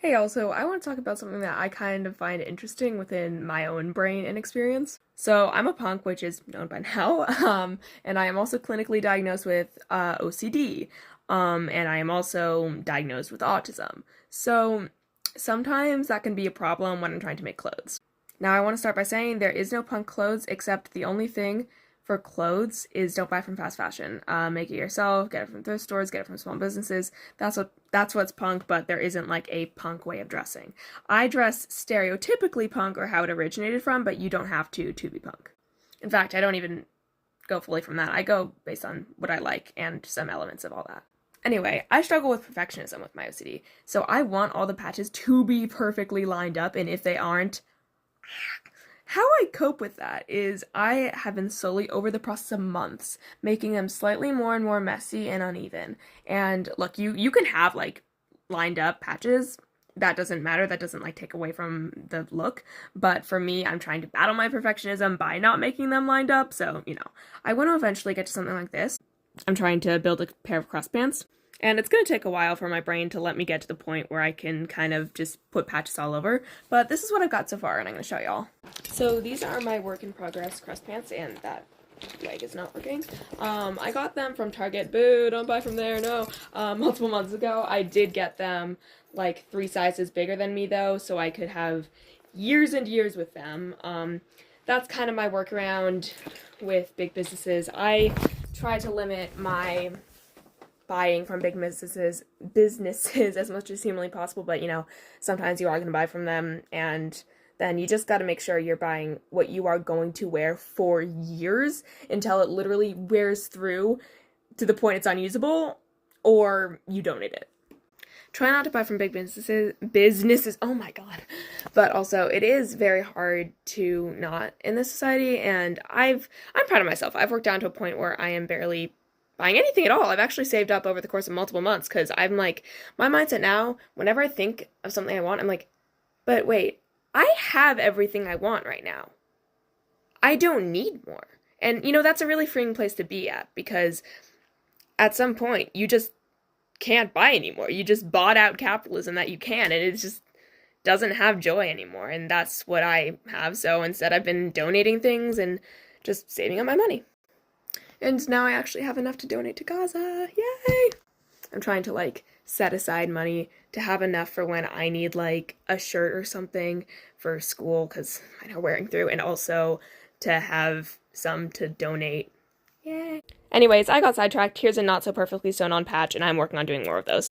Hey, also, I want to talk about something that I kind of find interesting within my own brain and experience. So, I'm a punk, which is known by now, and I am also clinically diagnosed with OCD, and I am also diagnosed with autism. So, sometimes that can be a problem when I'm trying to make clothes. Now, I want to start by saying there is no punk clothes, except the only thing for clothes is don't buy from fast fashion. Make it yourself, get it from thrift stores, get it from small businesses. That's what's punk, but there isn't like a punk way of dressing. I dress stereotypically punk or how it originated from, but you don't have to be punk. In fact, I don't even go fully from that. I go based on what I like and some elements of all that. Anyway, I struggle with perfectionism with my OCD, so I want all the patches to be perfectly lined up, and if they aren't, how I cope with that is I have been slowly, over the process of months, making them slightly more and more messy and uneven. And look, you can have like lined up patches. That doesn't matter. That doesn't like take away from the look. But for me, I'm trying to battle my perfectionism by not making them lined up. So, I want to eventually get to something like this. I'm trying to build a pair of crust pants. And it's going to take a while for my brain to let me get to the point where I can kind of just put patches all over. But this is what I've got so far, and I'm going to show y'all. So these are my work in progress crust pants, and that leg is not working. I got them from Target. Boo, don't buy from there, no. Multiple months ago. I did get them like 3 sizes bigger than me though, so I could have years and years with them. That's kind of my workaround with big businesses. I try to limit my buying from big businesses as much as humanly possible, but sometimes you are going to buy from them, and then you just got to make sure you're buying what you are going to wear for years until it literally wears through to the point it's unusable, or you donate it. Try not to buy from big businesses, oh my god. But also, it is very hard to not in this society, and I'm proud of myself. I've worked down to a point where I am barely buying anything at all. I've actually saved up over the course of multiple months, because I'm like, my mindset now, whenever I think of something I want, I'm like, but wait, I have everything I want right now. I don't need more. And, that's a really freeing place to be at, because at some point, you just can't buy anymore. You just bought out capitalism that you can, and it just doesn't have joy anymore. And that's what I have. So instead, I've been donating things and just saving up my money. And now I actually have enough to donate to Gaza. Yay! I'm trying to set aside money to have enough for when I need a shirt or something for school, because I know wearing through, and also to have some to donate. Yay! Anyways, I got sidetracked. Here's a not so perfectly sewn on patch, and I'm working on doing more of those.